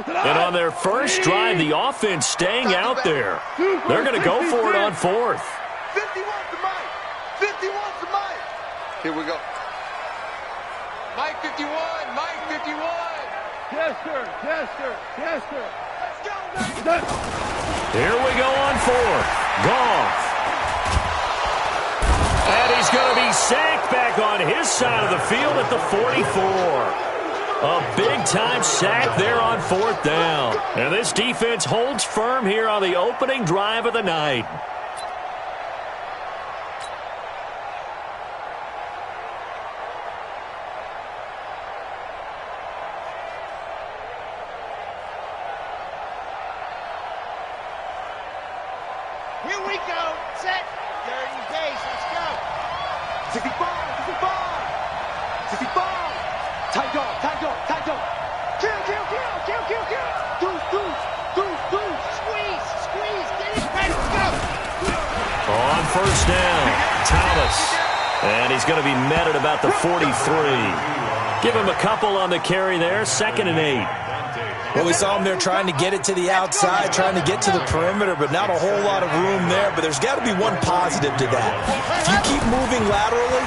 And on their first drive, the offense staying out there. They're going to go for it on fourth. 51 to Mike. 51 to Mike. Here we go. Mike 51. Mike 51. Yes, sir. Yes, sir. Yes, sir. Let's go, baby. Here we go on fourth. Goff. And he's going to be sacked back on his side of the field at the 44. A big-time sack there on fourth down. And this defense holds firm here on the opening drive of the night. Here we go. Set. Dirty base. Let's go. 65. 65. Tight dog. Kill. Deuce. Squeeze. Get it right. Let's go. On first down, Thomas. And he's going to be met at about the 43. Give him a couple on the carry there. 2nd and 8. Well, we saw him there trying to get it to the outside, trying to get to the perimeter, but not a whole lot of room there. But there's got to be one positive to that. If you keep moving laterally,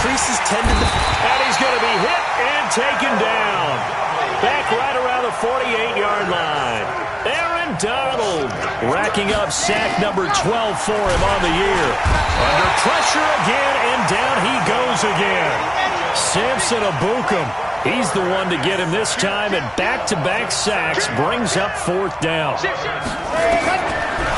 creases tend to... And he's going to be hit and taken down. Back right around the 48-yard line. Aaron Donald racking up sack number 12 for him on the year. Under pressure again, and down he goes again. Samson Abukum. He's the one to get him this time, and back-to-back sacks brings up fourth down.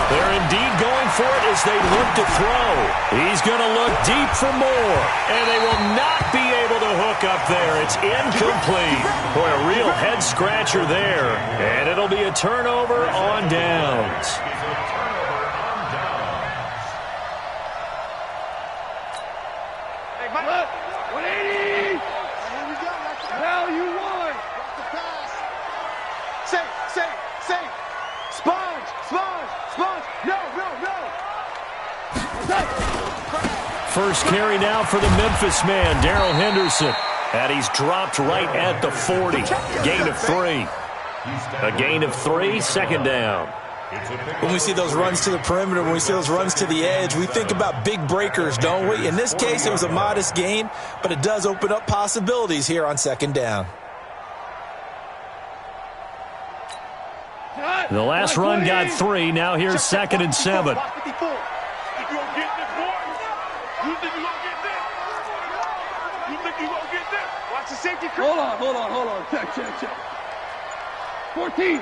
They're indeed going for it as they look to throw. He's going to look deep for more, and they will not be able to hook up there. It's incomplete. Boy, a real head-scratcher there, and it'll be a turnover on downs. Hey, Mike. 180. Hell, you won. Safe. Sponge. No. First carry now for the Memphis man, Darrell Henderson. And he's dropped right at the 40. Gain of 3. A gain of 3, 2nd down. When we see those runs to the perimeter, when we see those runs to the edge, we think about big breakers, don't we? In this case, it was a modest gain, but it does open up possibilities here on 2nd down. The last run got 3. Now here's 2nd and 7. Hold on. Check. 14.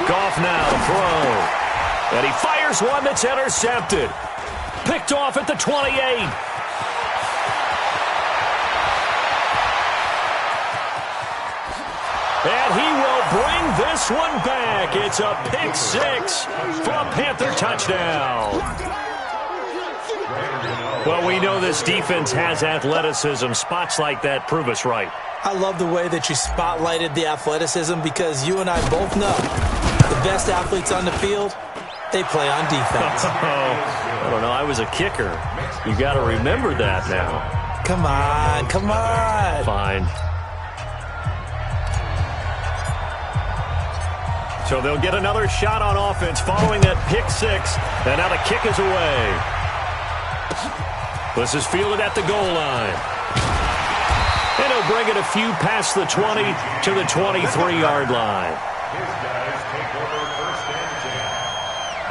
Goff now to throw. And he fires one that's intercepted. Picked off at the 28. And he will bring this one back. It's a pick 6 for a Panther touchdown. Well, we know this defense has athleticism. Spots like that prove us right. I love the way that you spotlighted the athleticism because you and I both know the best athletes on the field, they play on defense. I don't know. I was a kicker. You got to remember that now. Come on. Fine. So they'll get another shot on offense following that pick 6. And now the kick is away. This is fielded at the goal line. And he'll bring it a few past the 20 to the 23-yard line. His guys take over 1st and 10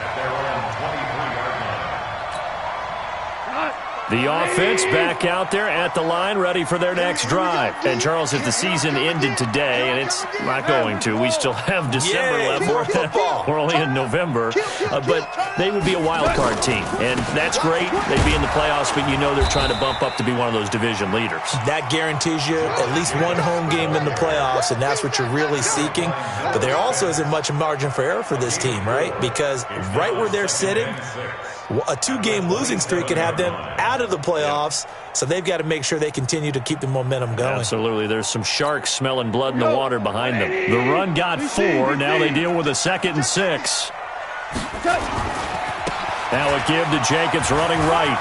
at their own 23-yard line. The offense back out there at the line, ready for their next drive. And, Charles, if the season ended today, and it's not going to, we still have December left. More football. We're only in November. But they would be a wild card team. And that's great. They'd be in the playoffs, but you know they're trying to bump up to be one of those division leaders. That guarantees you at least one home game in the playoffs, and that's what you're really seeking. But there also isn't much margin for error for this team, right? Because right where they're sitting, a 2-game losing streak could have them out of the playoffs, so they've got to make sure they continue to keep the momentum going. Absolutely. There's some sharks smelling blood in the water behind them. The run got 4. Now they deal with a 2nd and 6. Now a give to Jacobs running right.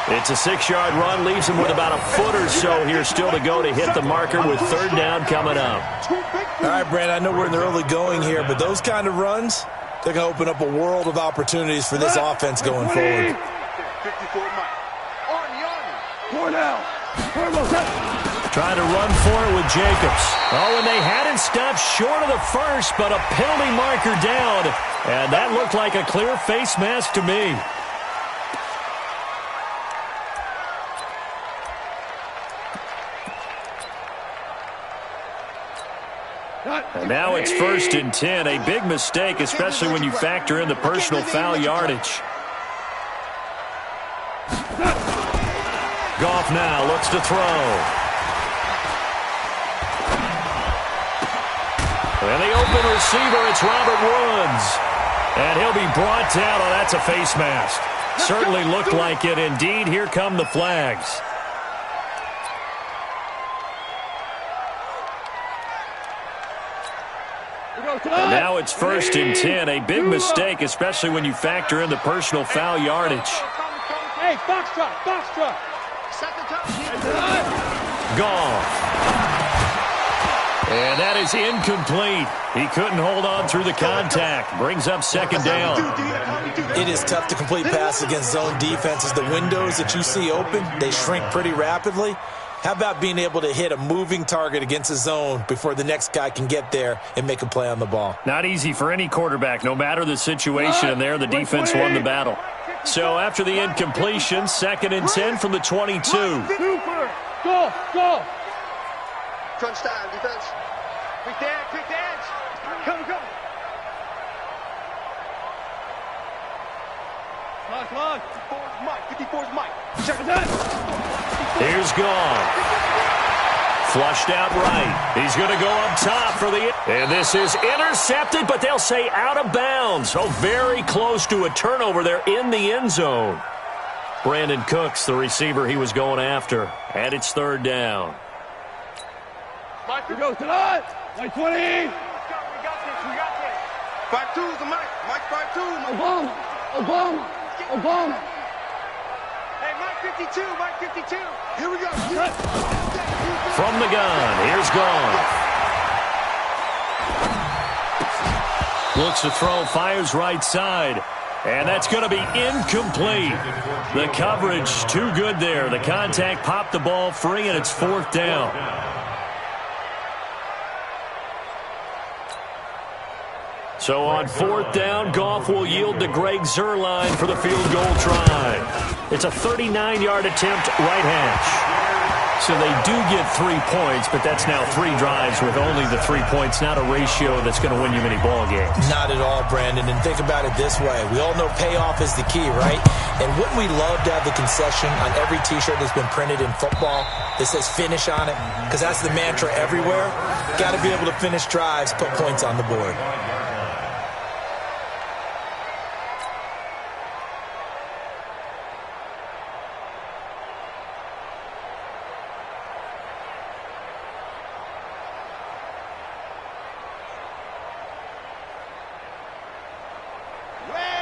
It's a 6-yard run, leaves him with about a foot or so here still to go to hit the marker with third down coming up. All right, Brandon, I know we're in the early going here, but those kind of runs, they're going to open up a world of opportunities for this offense going forward. 54 Mike. Army. 4 down. Trying to run for it with Jacobs. Oh, and they had it stopped short of the first, but a penalty marker down. And that looked like a clear face mask to me. And now it's 1st and 10. A big mistake, especially when you factor in the personal foul yardage. Goff now looks to throw. And the open receiver, it's Robert Woods. And he'll be brought down. Oh, that's a face mask. Certainly looked like it. Indeed, here come the flags. And now it's 1st and 10. A big mistake, especially when you factor in the personal foul yardage. Hey, box truck. Goff. And that is incomplete. He couldn't hold on through the contact. Brings up 2nd down. It is tough to complete passes against zone defenses. The windows that you see open, they shrink pretty rapidly. How about being able to hit a moving target against a zone before the next guy can get there and make a play on the ball? Not easy for any quarterback, no matter the situation. And there, the defense won the battle. So after the incompletion, 2nd and 10 from the 22. Super. Go. Crunch time, defense. Quick dance. Come. Lock. 54's Mike. Check it out. Here's Goff. Flushed out right. He's going to go up top for the... And this is intercepted, but they'll say out of bounds. Oh, very close to a turnover there in the end zone. Brandon Cooks, the receiver he was going after. And it's 3rd down. Mike, we go tonight. Mike 20. We got this. 5-2's the Mike. Mike 5-2. Obama. Hey, Mike 52. Here we go. From the gun, here's Goff. Looks to throw, fires right side. And that's going to be incomplete. The coverage too good there. The contact popped the ball free, and it's 4th down. So on 4th down, Goff will yield to Greg Zuerlein for the field goal try. It's a 39-yard attempt right hash. So they do get 3 points, but that's now 3 drives with only the 3 points, not a ratio that's going to win you many ball games. Not at all, Brandon. And think about it this way. We all know payoff is the key, right? And wouldn't we love to have the concession on every T-shirt that's been printed in football that says finish on it? Because that's the mantra everywhere. Got to be able to finish drives, put points on the board.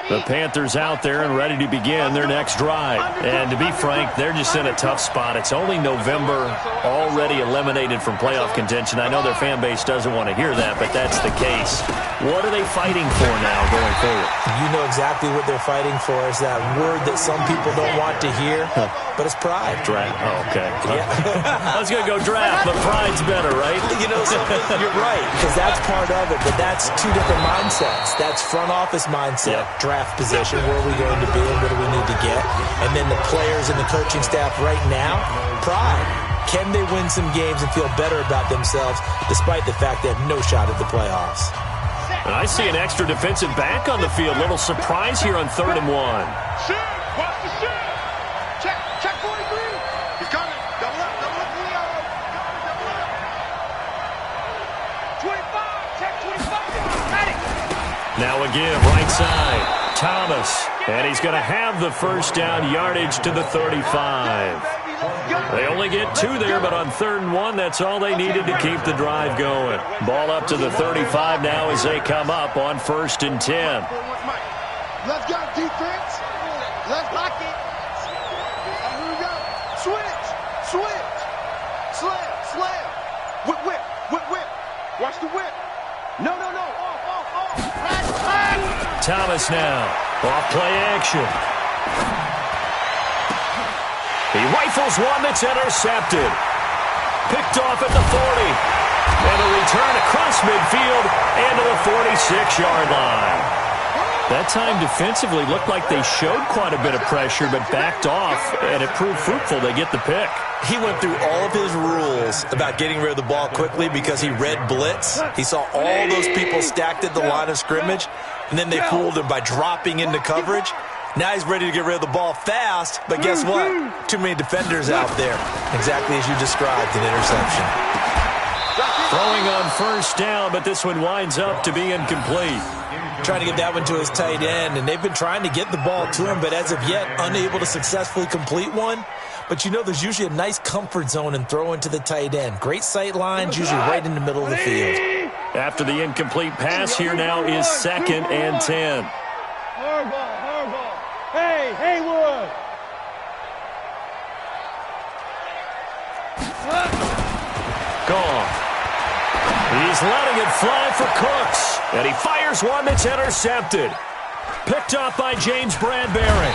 The Panthers out there and ready to begin their next drive. And to be frank, they're just in a tough spot. It's only November, already eliminated from playoff contention. I know their fan base doesn't want to hear that, but that's the case. What are they fighting for now going forward? You know exactly what they're fighting for. Is that word that some people don't want to hear, but it's pride. Draft. Oh, okay. Yeah. I was going to go draft, but pride's better, right? You know something? You're right, because that's part of it, but that's 2 different mindsets. That's front office mindset, draft position, where are we going to be and what do we need to get? And then the players and the coaching staff right now, pride. Can they win some games and feel better about themselves despite the fact they have no shot at the playoffs? And I see an extra defensive back on the field. Little surprise here on 3rd and 1. Shoot! Watch the shoot! Check 43! He's coming! Double up, Leo! Double up! 25! Check 25! Ready! Now a give, right side. Thomas. And he's going to have the 1st down yardage to the 35. They only get 2 there, but on 3rd and 1, that's all they needed to keep the drive going. Ball up to the 35 now as they come up on 1st and 10. Let's go, defense! Let's lock it! Slam. Whip. Watch the whip. No. Off. Thomas now. Off play action. He rifles one that's intercepted. Picked off at the 40. And a return across midfield and to the 46-yard line. That time defensively looked like they showed quite a bit of pressure but backed off, and it proved fruitful. They get the pick. He went through all of his rules about getting rid of the ball quickly because he read blitz. He saw all those people stacked at the line of scrimmage, and then they fooled him by dropping into coverage. Now he's ready to get rid of the ball fast, but guess what? Too many defenders out there. Exactly as you described, an interception. Throwing on first down, but this one winds up to be incomplete. Trying to get that one to his tight end, and they've been trying to get the ball to him, but as of yet, unable to successfully complete one. But you know there's usually a nice comfort zone in throwing to the tight end. Great sight lines, usually right in the middle of the field. After the incomplete pass, here now is 2nd and 10. Hard ball. Hey, Haywood. Gone. He's letting it fly for Cooks. And he fires one that's intercepted. Picked off by James Bradbury.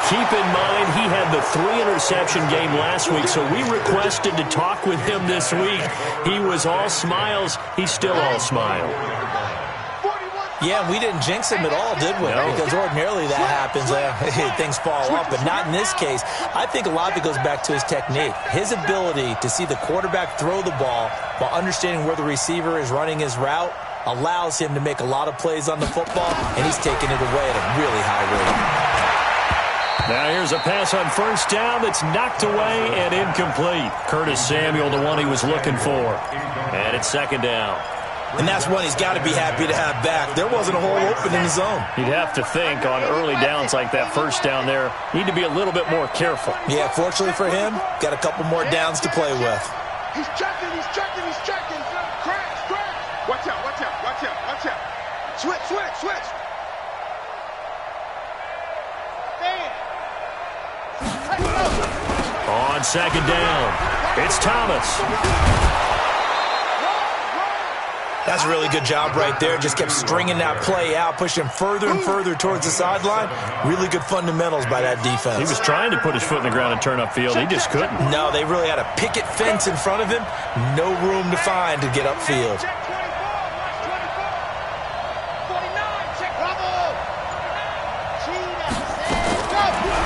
Keep in mind, he had the 3-interception game last week, so we requested to talk with him this week. He was all smiles. He's still all smile. Yeah, we didn't jinx him at all, did we? No. Because ordinarily that happens. Things fall off, but not in this case. I think a lot of it goes back to his technique. His ability to see the quarterback throw the ball while understanding where the receiver is running his route allows him to make a lot of plays on the football, and he's taking it away at a really high rate. Now here's a pass on first down that's knocked away and incomplete. Curtis Samuel, the one he was looking for. And it's 2nd down. And that's one he's got to be happy to have back. There wasn't a hole open in the zone. You'd have to think on early downs like that first down there, need to be a little bit more careful. Yeah, fortunately for him, got a couple more downs to play with. He's checking. Crash. Watch out. Switch. On 2nd down, it's Thomas. That's a really good job right there. Just kept stringing that play out, pushing him further and further towards the sideline. Really good fundamentals by that defense. He was trying to put his foot in the ground and turn upfield. He just couldn't. No, they really had a picket fence in front of him. No room to find to get upfield.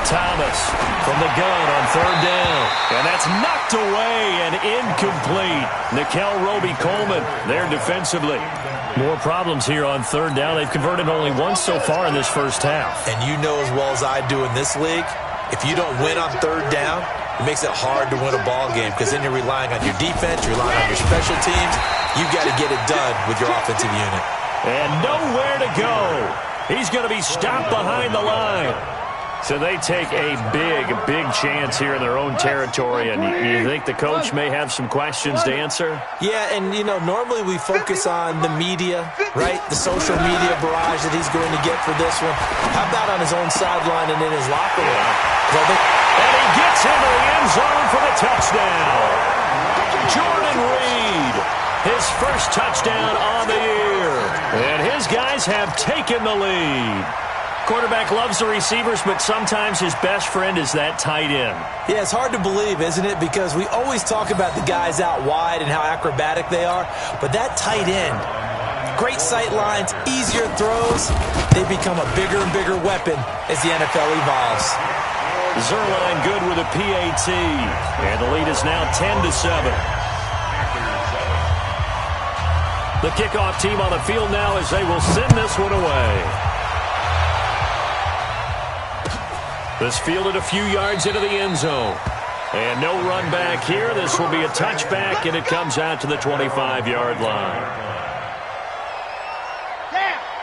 Thomas from the gun on 3rd down. And that's knocked away and incomplete. Nickel Roby-Coleman there defensively. More problems here on 3rd down. They've converted only once so far in this first half. And you know as well as I do in this league, if you don't win on 3rd down, it makes it hard to win a ball game because then you're relying on your defense, you're relying on your special teams. You've got to get it done with your offensive unit. And nowhere to go. He's going to be stopped behind the line. So they take a big chance here in their own territory, and you think the coach may have some questions to answer? Yeah, and, you know, normally we focus on the media, right? The social media barrage that he's going to get for this one. How about on his own sideline and in his locker room? And he gets into the end zone for the touchdown. Jordan Reed, his first touchdown on the year. And his guys have taken the lead. Quarterback loves the receivers, but sometimes his best friend is that tight end. Yeah, it's hard to believe, isn't it? Because we always talk about the guys out wide and how acrobatic they are. But that tight end, great sight lines, easier throws, they become a bigger and bigger weapon as the NFL evolves. Zerline good with a PAT. And the lead is now 10-7. The kickoff team on the field now as they will send this one away. This fielded a few yards into the end zone. And no run back here. This will be a touchback, and it comes out to the 25-yard line.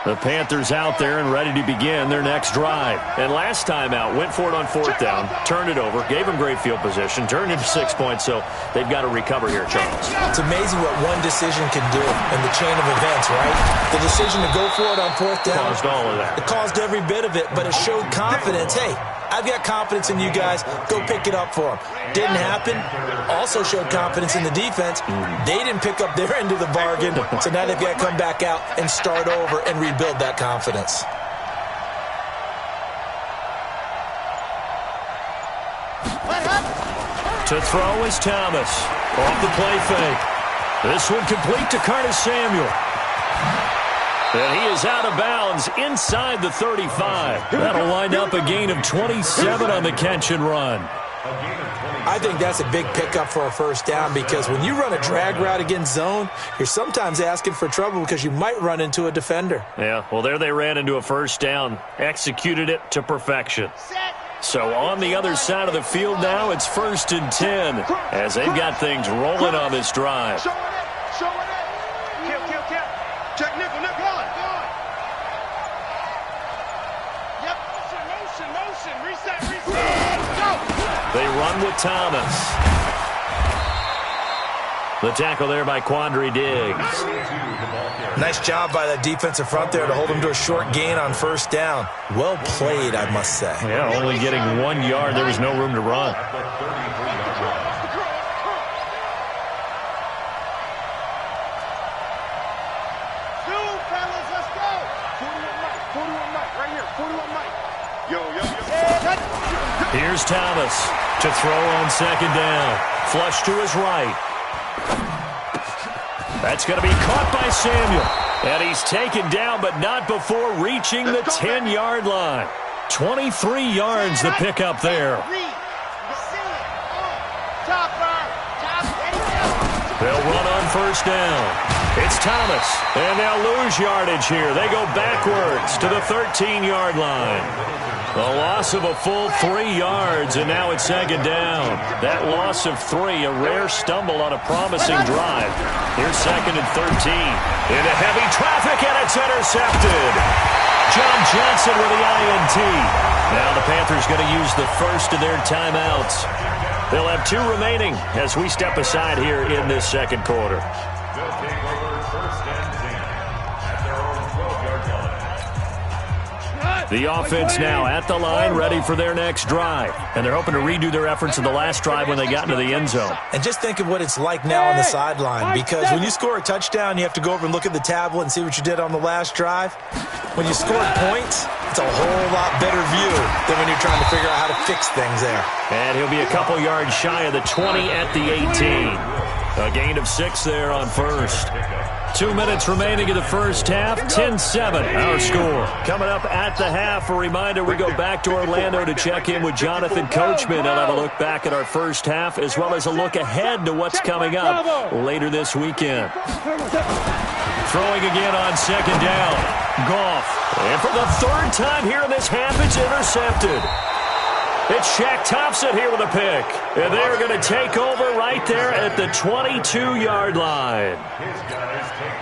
The Panthers out there and ready to begin their next drive. And last time out, went for it on 4th down, turned it over, gave them great field position, turned into 6 points, so they've got to recover here, Charles. It's amazing what one decision can do in the chain of events, right? The decision to go for it on 4th down. Caused all of that. It caused every bit of it, but it showed confidence. Hey, I've got confidence in you guys. Go pick it up for them. Didn't happen. Also showed confidence in the defense. They didn't pick up their end of the bargain, so now they've got to come back out and start over and rebuild that confidence. To throw is Thomas. Off the play fake. This one complete to Curtis Samuel. And he is out of bounds inside the 35. That'll wind up a gain of 27 on the catch and run. I think that's a big pickup for a first down because when you run a drag route against zone, you're sometimes asking for trouble because you might run into a defender. Yeah, well, there they ran into a first down. Executed it to perfection. So on the other side of the field now, it's 1st and 10 as they've got things rolling on this drive. Show it in. Show it in. Kill. Check nickel. Go on. Yep. Motion. Reset. Go. They run with Thomas. The tackle there by Quandre Diggs. Nice job by the defensive front there to hold him to a short gain on first down. Well played, I must say. Yeah, only getting 1 yard. There was no room to run. Here's Thomas to throw on second down. Flush to his right. That's going to be caught by Samuel. And he's taken down, but not before reaching the 10-yard line. 23 yards the pickup there. They'll run on first down. It's Thomas, and they'll lose yardage here. They go backwards to the 13-yard line. A loss of a full 3 yards, and now it's second down. That loss of 3, a rare stumble on a promising drive. Here's 2nd and 13. Into heavy traffic, and it's intercepted. John Johnson with the INT. Now the Panthers going to use the first of their timeouts. They'll have 2 remaining as we step aside here in this second quarter. They'll take over 1st and 10 at their own 12-yard line. The offense now at the line, ready for their next drive. And they're hoping to redo their efforts in the last drive when they got into the end zone. And just think of what it's like now on the sideline, because when you score a touchdown, you have to go over and look at the tablet and see what you did on the last drive. When you scored points, it's a whole lot better view than when you're trying to figure out how to fix things there. And he'll be a couple yards shy of the 20 at the 18. A gain of 6 there on first. 2 minutes remaining in the first half. 10-7, our score. Coming up at the half, a reminder, we go back to Orlando to check in with Jonathan Coachman. He'll have a look back at our first half as well as a look ahead to what's coming up later this weekend. Throwing again on second down. Goff. And for the 3rd time here in this half, it's intercepted. It's Shaq Thompson here with a pick. And they're going to take over right there at the 22-yard line.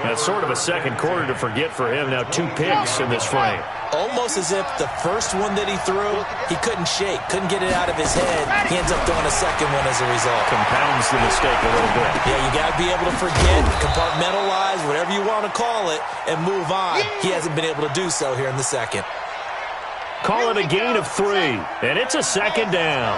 That's sort of a second quarter to forget for him. Now 2 picks in this frame. Almost as if the first one that he threw, he couldn't shake, couldn't get it out of his head. He ends up throwing a second one as a result. Compounds the mistake a little bit. Yeah, you got to be able to forget, compartmentalize, whatever you want to call it, and move on. He hasn't been able to do so here in the second. Call it a gain of 3, and it's a second down.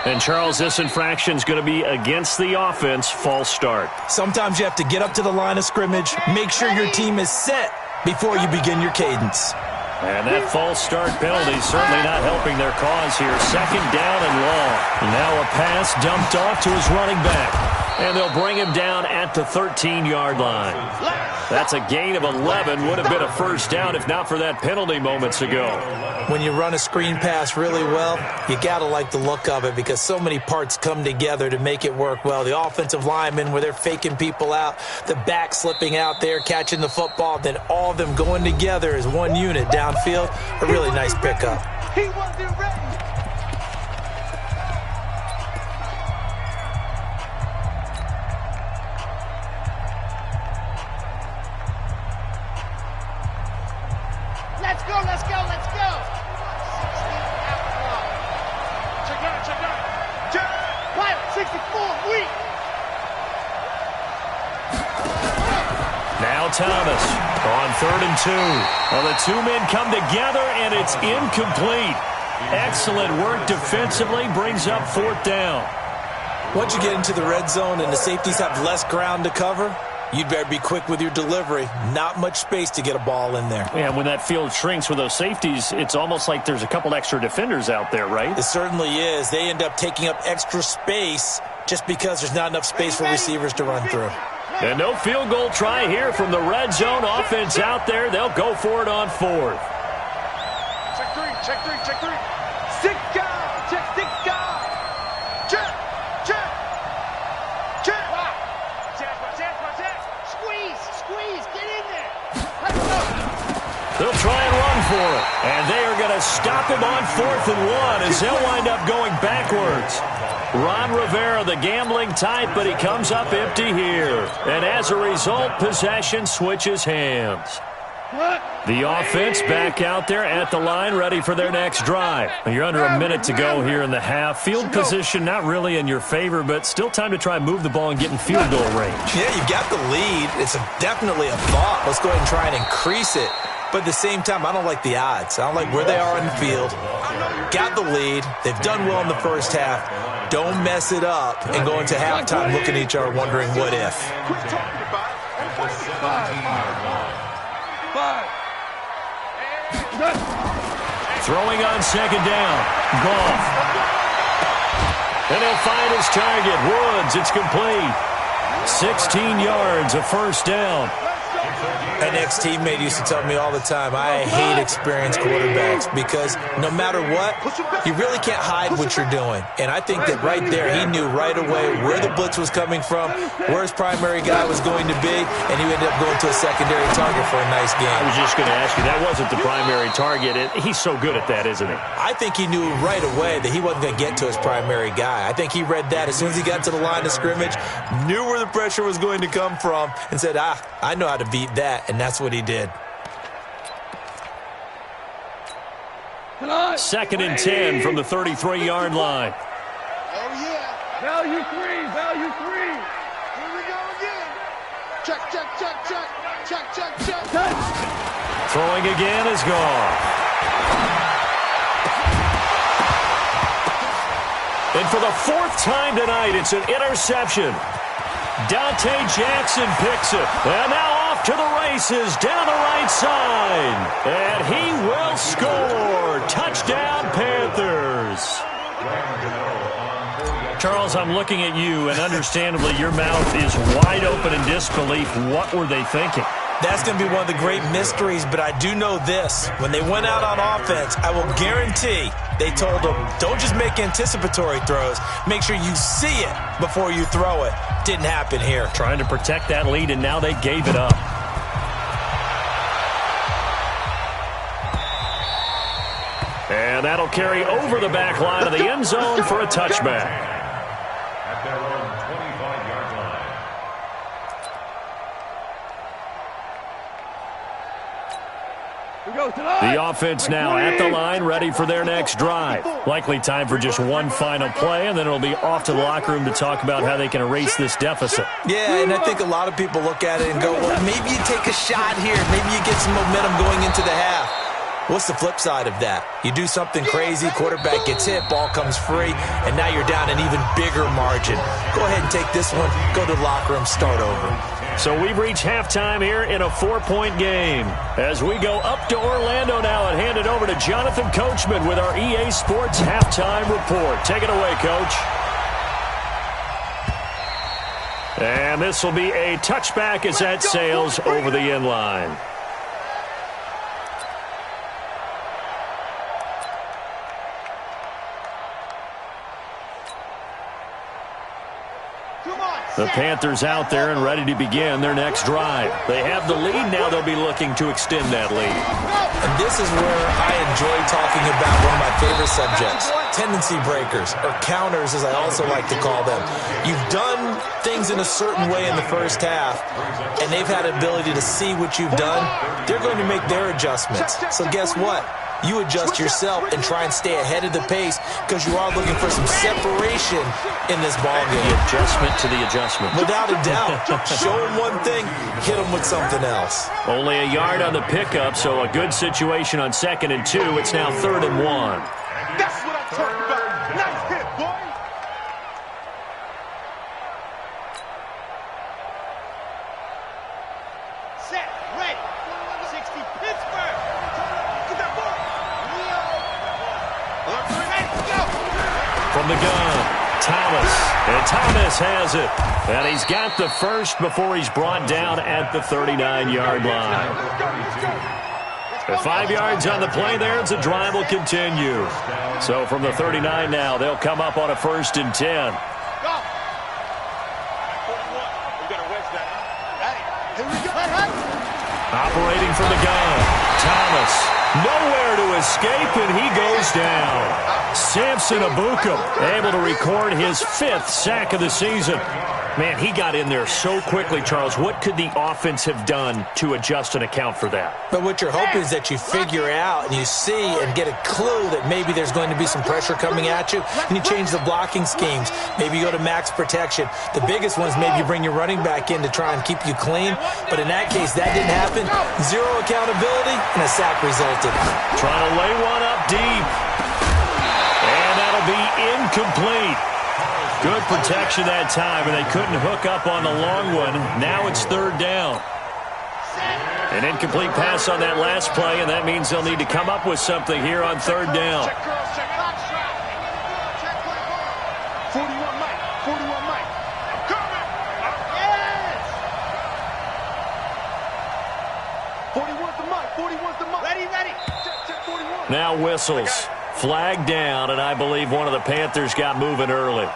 And, Charles, this infraction is going to be against the offense. False start. Sometimes you have to get up to the line of scrimmage, make sure your team is set before you begin your cadence. And that false start penalty certainly not helping their cause here. Second down and long. Now a pass dumped off to his running back. And they'll bring him down at the 13-yard line. That's a gain of 11. Would have been a first down if not for that penalty moments ago. When you run a screen pass really well, you got to like the look of it because so many parts come together to make it work well. The offensive linemen where they're faking people out, the back slipping out there, catching the football, then all of them going together as one unit downfield. A really nice pickup. He wasn't ready. Let's go. 16 Check out. Pilot, 64, weak. Now Thomas on 3rd and 2. Well, the two men come together, and it's incomplete. Excellent work defensively, brings up 4th down. Once you get into the red zone and the safeties have less ground to cover, you'd better be quick with your delivery. Not much space to get a ball in there. Yeah, when that field shrinks with those safeties, it's almost like there's a couple extra defenders out there, right? It certainly is. They end up taking up extra space just because there's not enough space for receivers to run through. And no field goal try here from the red zone offense out there. They'll go for it on 4th. Check three, check three, check three. Stick guy, check stick guy. Check, check, check. Squeeze, get in there. They'll try and run for it. And they are going to stop him on 4th and 1 as they'll wind up going backwards. Ron Rivera, the gambling type, but he comes up empty here. And as a result, possession switches hands. The offense back out there at the line, ready for their next drive. You're under a minute to go here in the half. Field position not really in your favor, but still time to try and move the ball and get in field goal range. Yeah, you've got the lead. It's definitely a thought. Let's go ahead and try and increase it. But at the same time, I don't like the odds. I don't like where they are in the field. Got the lead. They've done well in the first half. Don't mess it up and go into halftime looking at each other wondering what if. Throwing on 2nd down. Goff. And he'll find his target. Woods, it's complete. 16 yards, a 1st down. An ex-teammate used to tell me all the time, I hate experienced quarterbacks because no matter what, you really can't hide what you're doing. And I think that right there, he knew right away where the blitz was coming from, where his primary guy was going to be, and he ended up going to a secondary target for a nice game. I was just going to ask you, that wasn't the primary target. He's so good at that, isn't he? I think he knew right away that he wasn't going to get to his primary guy. I think he read that as soon as he got to the line of scrimmage, knew where the pressure was going to come from, and said, I know how to beat that, and that's what he did. 2nd and 10 from the 33-yard line. Oh, yeah. Value three. Here we go again. Check, check, check, check. Check, check, check. Throwing again is gone. And for the 4th time tonight, it's an interception. Dante Jackson picks it. And now off to the races down the right side. And he will score. Touchdown, Panthers. Charles, I'm looking at you, and understandably your mouth is wide open in disbelief. What were they thinking? That's going to be one of the great mysteries, but I do know this. When they went out on offense, I will guarantee they told them, don't just make anticipatory throws. Make sure you see it before you throw it. Didn't happen here. Trying to protect that lead, and now they gave it up. And that'll carry over the back line of the end zone for a touchback. At their own 25-yard line. The offense now at the line, ready for their next drive. Likely time for just one final play, and then it'll be off to the locker room to talk about how they can erase this deficit. Yeah, and I think a lot of people look at it and go, well, maybe you take a shot here. Maybe you get some momentum going into the half. What's the flip side of that? You do something crazy, quarterback gets hit, ball comes free, and now you're down an even bigger margin. Go ahead and take this one, go to the locker room, start over. So we've reached halftime here in a 4-point game. As we go up to Orlando now and hand it over to Jonathan Coachman with our EA Sports Halftime Report. Take it away, Coach. And this will be a touchback as that sails over the end line. The Panthers out there and ready to begin their next drive. They have the lead. Now they'll be looking to extend that lead. And this is where I enjoy talking about one of my favorite subjects, tendency breakers, or counters as I also like to call them. You've done things in a certain way in the first half, and they've had the ability to see what you've done. They're going to make their adjustments. So guess what? you adjust yourself and try and stay ahead of the pace because you are looking for some separation in this ball game. The adjustment to the adjustment. Without a doubt. Show them one thing, hit them with something else. Only a yard on the pickup, so a good situation on 2nd and 2. It's now 3rd and 1. That's what I'm talking about. Nice hit, boy. Set, ready. 60 Pittsburgh. Get that ball. Ready, go. From the gun, Thomas. And Thomas has it. And he's got the first before he's brought down at the 39-yard line. The 5 yards on the play there as the drive will continue. So from the 39 now, they'll come up on a 1st and 10. Go. 41. We got to wedge that. Here we go. Operating from the gun, Thomas. Nowhere to escape, and he goes down. Samson Abuka able to record his 5th sack of the season. Man, he got in there so quickly, Charles. What could the offense have done to adjust and account for that? But what you're hoping is that you figure out and you see and get a clue that maybe there's going to be some pressure coming at you, and you change the blocking schemes. Maybe you go to max protection. The biggest one is maybe you bring your running back in to try and keep you clean. But in that case, that didn't happen. Zero accountability, and a sack resulted. Trying to lay one up deep. And that'll be incomplete. Good protection that time, and they couldn't hook up on the long one. Now it's 3rd down. An incomplete pass on that last play, and that means they'll need to come up with something here on 3rd down. 41 Mike. 41 Mike. I'm coming. Yes. 41's the Mike. 41's the Mike. Ready, ready. Check 41. Now whistles. Flag down, and I believe one of the Panthers got moving early.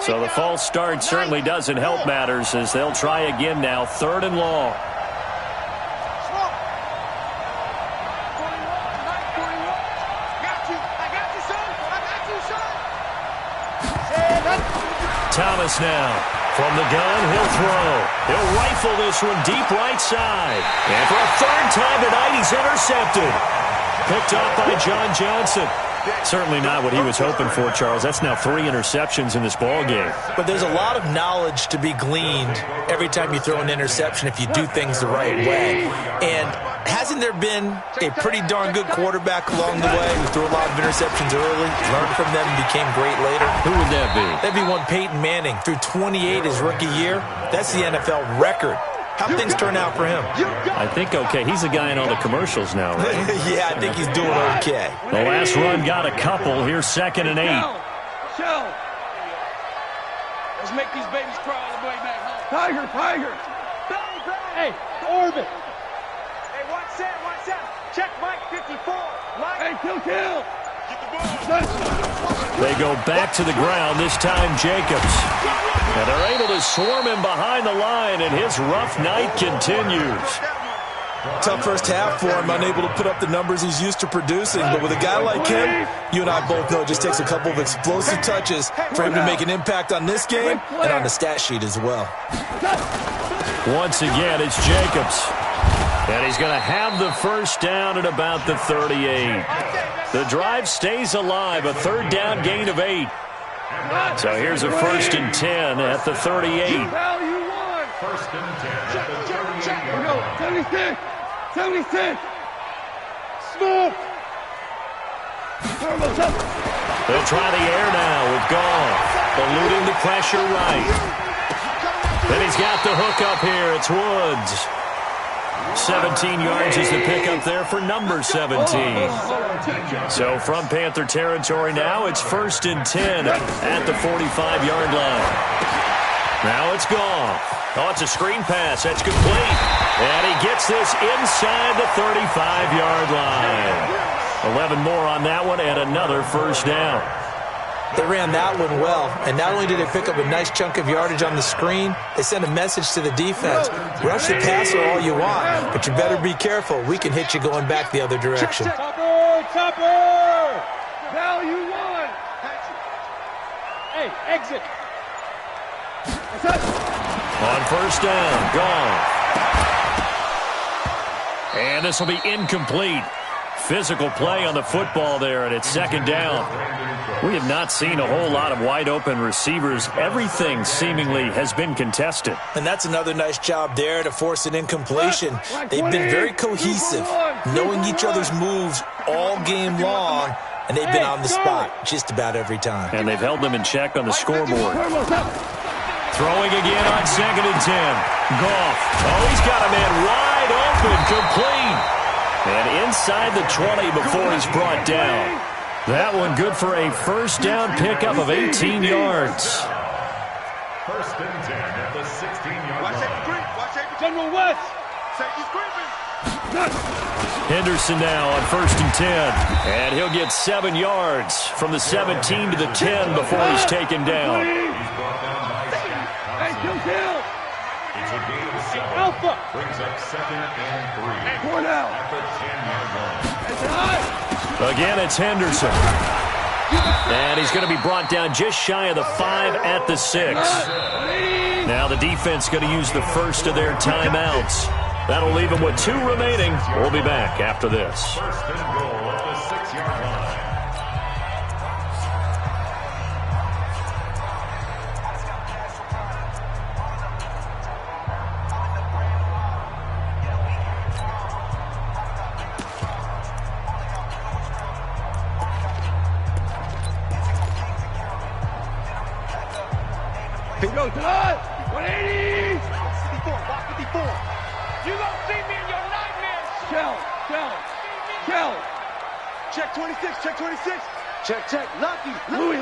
So the false start certainly doesn't help matters as they'll try again now. 3rd and long. Thomas now. From the gun, he'll throw. He'll rifle this one deep right side. And for a 3rd time tonight, he's intercepted. Picked off by John Johnson. Certainly not what he was hoping for, Charles. That's now 3 interceptions in this ball game. But there's a lot of knowledge to be gleaned every time you throw an interception if you do things the right way. And hasn't there been a pretty darn good quarterback along the way who threw a lot of interceptions early, learned from them, and became great later? Who would that be? That'd be one Peyton Manning. Threw 28 his rookie year. That's the NFL record. How'd things turn out for him? I think okay. He's the guy in all the commercials now, right? Yeah, I think he's doing okay. The last run got a couple. Here's 2nd and 8. Shell. Let's make these babies cry all the way back home. Tiger, tiger. Hey, orbit. Hey, watch that, watch that. Check Mike 54. Mike. Hey, kill. Get the ball. They go back to the ground, this time Jacobs. And they're able to swarm him behind the line, and his rough night continues. Tough first half for him, unable to put up the numbers he's used to producing. But with a guy like him, you and I both know it just takes a couple of explosive touches for him to make an impact on this game and on the stat sheet as well. Once again, it's Jacobs. And he's going to have the first down at about the 38. The drive stays alive, a 3rd down gain of 8. So here's a 1st and 10 at the 38. 1st and 10 at the 38. Here we go. 76. 76. Smoke. They'll try the air now with Goff. Eluding the pressure right. Then he's got the hook up here. It's Woods. 17 yards is the pickup there for number 17. So from Panther territory now, it's 1st and 10 at the 45-yard line. Now it's Goff. Oh, it's a screen pass. That's complete. And he gets this inside the 35-yard line. 11 more on that one and another 1st down. They ran that one well, and not only did they pick up a nice chunk of yardage on the screen, they sent a message to the defense. Rush the passer all you want, but you better be careful. We can hit you going back the other direction. Topper! Now you won! Hey, exit! On first down, gone. And this will be incomplete. Physical play on the football there, and it's second down. We have not seen a whole lot of wide-open receivers. Everything seemingly has been contested. And that's another nice job there to force an incompletion. They've been very cohesive, knowing each other's moves all game long, and they've been on the spot just about every time. And they've held them in check on the scoreboard. Throwing again on 2nd and 10. Goff. Oh, he's got a man wide open, complete. And inside the 20 before he's brought down. That one good for a first down pickup of 18 yards. First and 10 at the 16-yard line. Watch it, General West! Safety's creeping. Henderson now on first and 10. And he'll get 7 yards from the 17 to the 10 before he's taken down. Hey, kill! It's a gain of 7. Alpha! Brings up 2nd and 3. 4 down. At the 10-yard line. Again, it's Henderson. And he's going to be brought down just shy of the 5 at the 6. Now the defense going to use the first of their timeouts. That'll leave them with 2 remaining. We'll be back after this. First and goal at the 6-yard line. He goes to us! 180! 54, box 54. You don't see me in your nightmares! Shell! Check 26, check 26. Check. Lucky. Louis!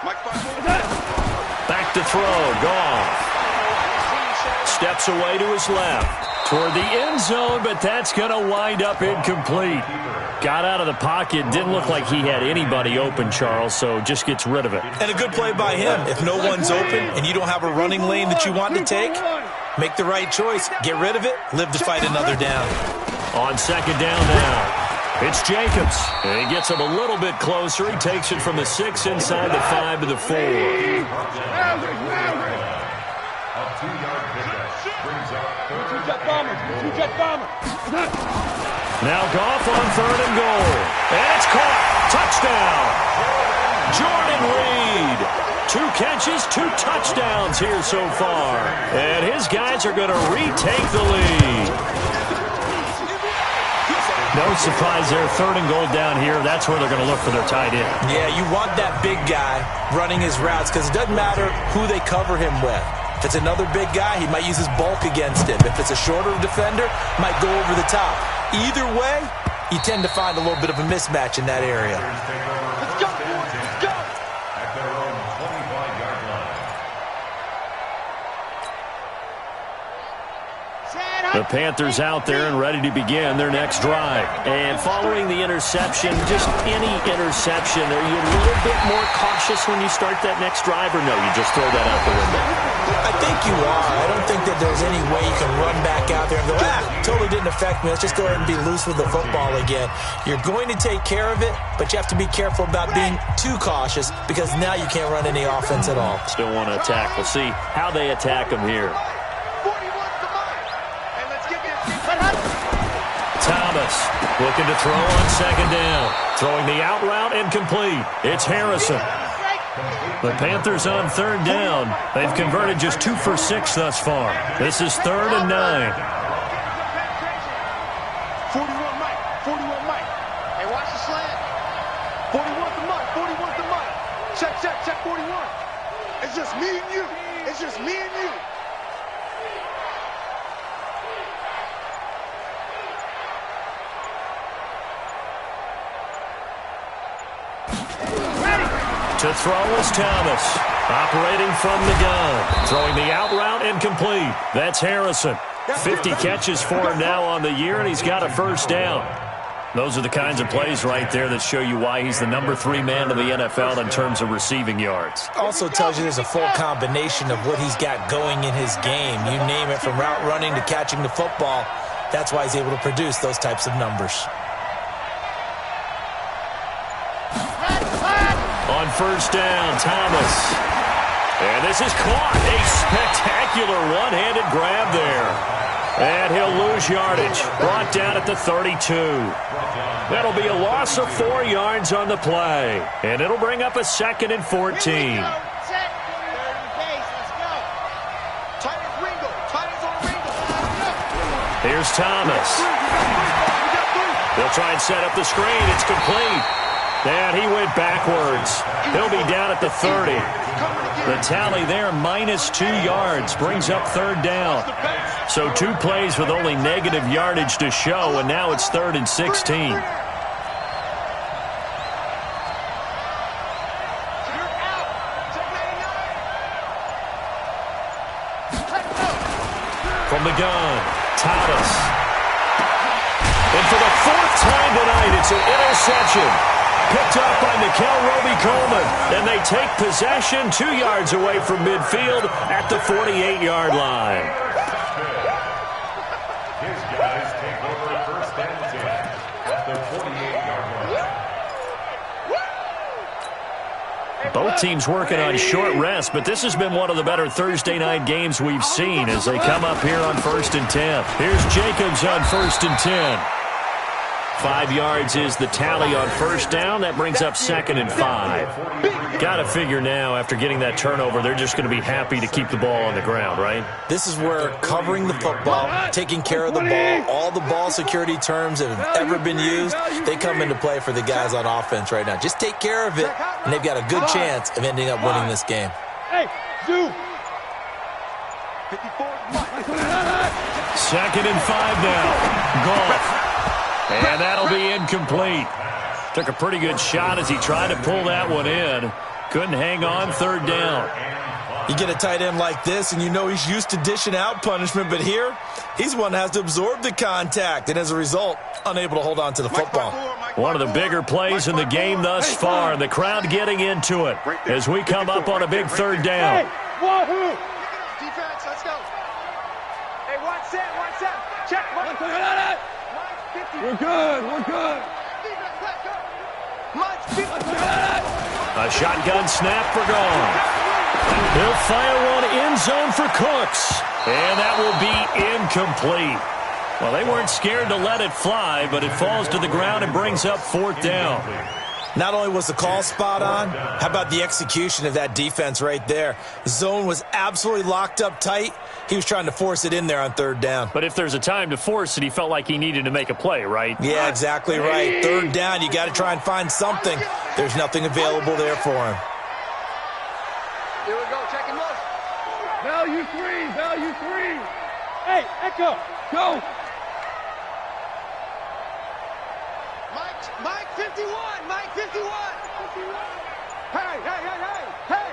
Mike 5. Back to throw. Goff. Steps away to his left. Toward the end zone, but that's going to wind up incomplete. Got out of the pocket. Didn't look like he had anybody open, Charles, so just gets rid of it. And a good play by him. If no one's open and you don't have a running lane that you want to take, make the right choice. Get rid of it. Live to fight another down. On second down now. It's Jacobs. And he gets him a little bit closer. He takes it from the 6 inside the 5 to the 4. A 2-yard pickup. Brings up 2-jet bomber! Now Goff on 3rd and goal. And it's caught. Touchdown. Jordan Reed. 2 catches, 2 touchdowns here so far. And his guys are going to retake the lead. No surprise there. 3rd and goal down here. That's where they're going to look for their tight end. Yeah, you want that big guy running his routes because it doesn't matter who they cover him with. If it's another big guy, he might use his bulk against him. If it's a shorter defender, might go over the top. Either way, you tend to find a little bit of a mismatch in that area. Let's go, boys. Let's go. at their own 25-yard line. The Panthers out there and ready to begin their next drive. And following the interception, just any interception, are you a little bit more cautious when you start that next drive, or no, you just throw that out the window? I think you are. I don't think that there's any way you can run back out there and go, totally didn't affect me. Let's just go ahead and be loose with the football again. You're going to take care of it, but you have to be careful about being too cautious because now you can't run any offense at all. Still want to attack. We'll see how they attack them here. Thomas looking to throw on second down. Throwing the out route incomplete. It's Harrison. The Panthers on third down. They've converted just 2 for 6 thus far. This is 3rd and 9. 41 Mike. 41 Mike. Hey, watch the slant. 41's the Mike. 41's the Mike. Check 41. It's just me and you. It's just me and you. To throw is Thomas. Operating from the gun. Throwing the out route incomplete. That's Harrison. 50 catches for him now on the year, and he's got a first down. Those are the kinds of plays right there that show you why he's the number 3 man in the NFL in terms of receiving yards. Also tells you there's a full combination of what he's got going in his game. You name it, from route running to catching the football. That's why he's able to produce those types of numbers. On first down, Thomas. And this is caught. A spectacular one-handed grab there. And he'll lose yardage. Brought down at the 32. That'll be a loss of 4 yards on the play. And it'll bring up a 2nd and 14. Here's Thomas. They'll try and set up the screen. It's complete. And he went backwards. He'll be down at the 30. The tally there, -2 yards, brings up 3rd down. So 2 plays with only negative yardage to show, and now it's 3rd and 16. From the gun, Thomas. And for the 4th time tonight, it's an interception. Picked up by Nickel Roby-Coleman. And they take possession 2 yards away from midfield at the 48-yard line. His guys take over 1st and 10 at the 48-yard line. Both teams working on short rest, but this has been one of the better Thursday night games we've seen as they come up here on 1st and 10. Here's Jacobs on 1st and 10. 5 yards is the tally on 1st down. That brings up 2nd and 5. Got to figure now, after getting that turnover, they're just going to be happy to keep the ball on the ground, right? This is where covering the football, taking care of the ball, all the ball security terms that have ever been used, they come into play for the guys on offense right now. Just take care of it, and they've got a good chance of ending up winning this game. Hey, Zoo. 2nd and 5 now. Goff. And that'll be incomplete. Took a pretty good shot as he tried to pull that one in. Couldn't hang on, 3rd down. You get a tight end like this, and you know he's used to dishing out punishment, but here, he's one that has to absorb the contact, and as a result, unable to hold on to the football. One of the bigger plays in the game thus far, and the crowd getting into it as we come up on a big 3rd down. Hey, wahoo! Defense, let's go. Hey, watch that. Check. We're good. Defense, let's go. A shotgun snap for Goff. He'll fire one end zone for Cooks. And that will be incomplete. Well, they weren't scared to let it fly, but it falls to the ground and brings up 4th down. Not only was the call spot on, how about the execution of that defense right there? Zone was absolutely locked up tight. He was trying to force it in there on 3rd down. But if there's a time to force it, he felt like he needed to make a play, right? Yeah, exactly right. 3rd down, you got to try and find something. There's nothing available there for him. Here we go, check and look. Value 3. Hey, Echo, go. Mike 51. Hey.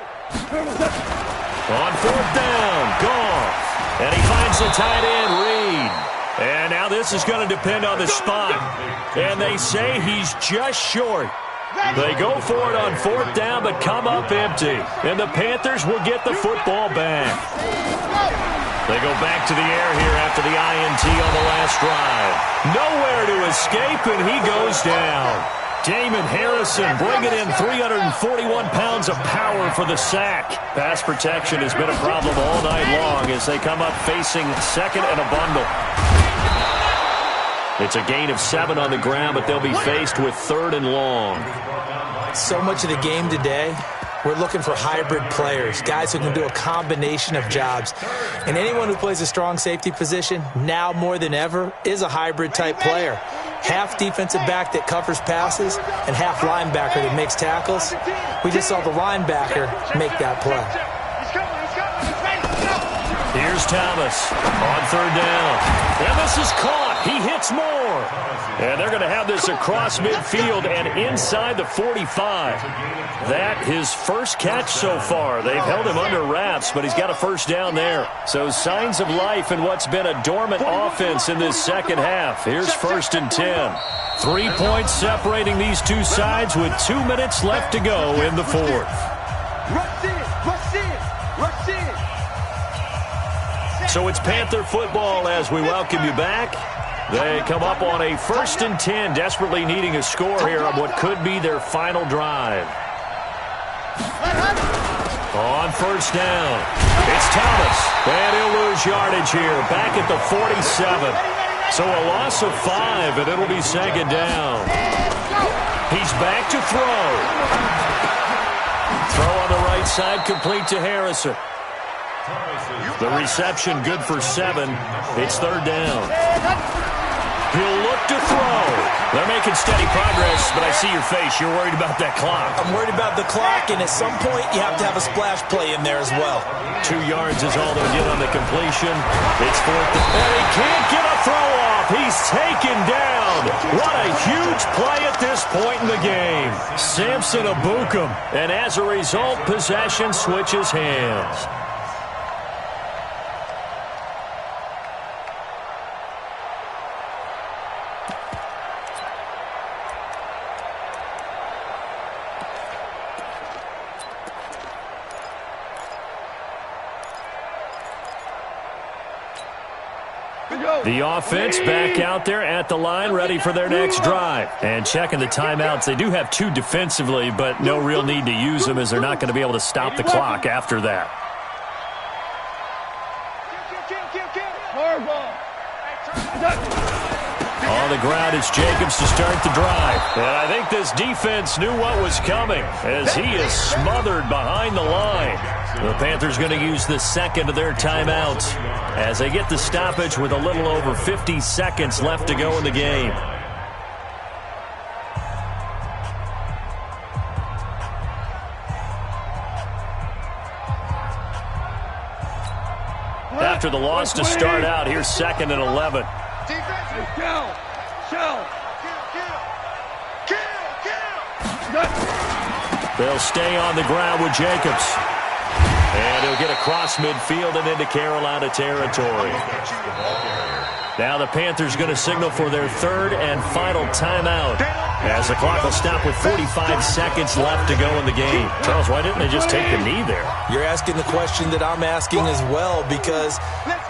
On 4th down, Goff. And he finds the tight end, Reed. And now this is going to depend on the spot. And they say he's just short. They go for it on 4th down, but come up empty. And the Panthers will get the football back. They go back to the air here after the INT on the last drive. Nowhere to escape, and he goes down. Damon Harrison bringing in 341 pounds of power for the sack. Pass protection has been a problem all night long as they come up facing 2nd and a bundle. It's a gain of 7 on the ground, but they'll be faced with 3rd and long. So much of the game today, we're looking for hybrid players, guys who can do a combination of jobs. And anyone who plays a strong safety position, now more than ever, is a hybrid type player. Half defensive back that covers passes and half linebacker that makes tackles. We just saw the linebacker make that play. Here's Here's Thomas on third down. And this is caught. He hits more. And they're going to have this across midfield and inside the 45. That his first catch so far. They've held him under wraps, but he's got a first down there. So signs of life in what's been a dormant offense in this second half. Here's 1st and 10. 3 points separating these two sides with 2 minutes left to go in the fourth. Rush in, rush in, rush in. So it's Panther football as we welcome you back. They come up on a 1st and 10, desperately needing a score here on what could be their final drive. On 1st down, it's Thomas, and he'll lose yardage here, back at the 47. So a loss of 5, and it'll be 2nd down. He's back to throw. Throw on the right side, complete to Harrison. The reception good for 7. It's 3rd down. He'll look to throw. They're making steady progress, but I see your face. You're worried about that clock. I'm worried about the clock, and at some point, you have to have a splash play in there as well. 2 yards is all they'll get on the completion. It's 4th. And he can't get a throw off. He's taken down. What a huge play at this point in the game. Samson Abukum. And as a result, possession switches hands. The offense back out there at the line, ready for their next drive. And checking the timeouts. They do have 2 defensively, but no real need to use them as they're not going to be able to stop the clock after that. On the ground, it's Jacobs to start the drive. And I think this defense knew what was coming as he is smothered behind the line. The Panthers going to use the 2nd of their timeout as they get the stoppage with a little over 50 seconds left to go in the game. After the loss to start out, here's 2nd and 11. They'll stay on the ground with Jacobs. And he'll get across midfield and into Carolina territory. Now the Panthers going to signal for their 3rd and final timeout as the clock will stop with 45 seconds left to go in the game. Charles, why didn't they just take the knee there? You're asking the question that I'm asking as well, because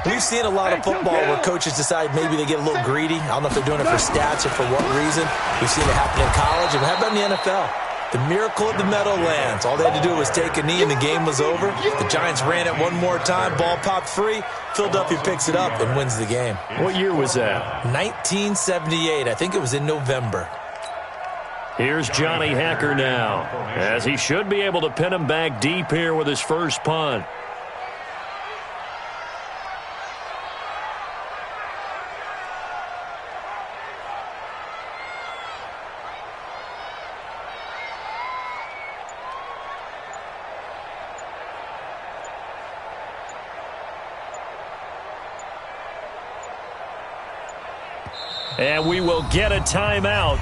we've seen a lot of football where coaches decide maybe they get a little greedy. I don't know if they're doing it for stats or for what reason. We've seen it happen in college, and how about in the NFL? The miracle of the Meadowlands. All they had to do was take a knee and the game was over. The Giants ran it one more time. Ball popped free. Philadelphia picks it up and wins the game. What year was that? 1978. I think it was in November. Here's Johnny Hecker now, as he should be able to pin him back deep here with his first punt. And we will get a timeout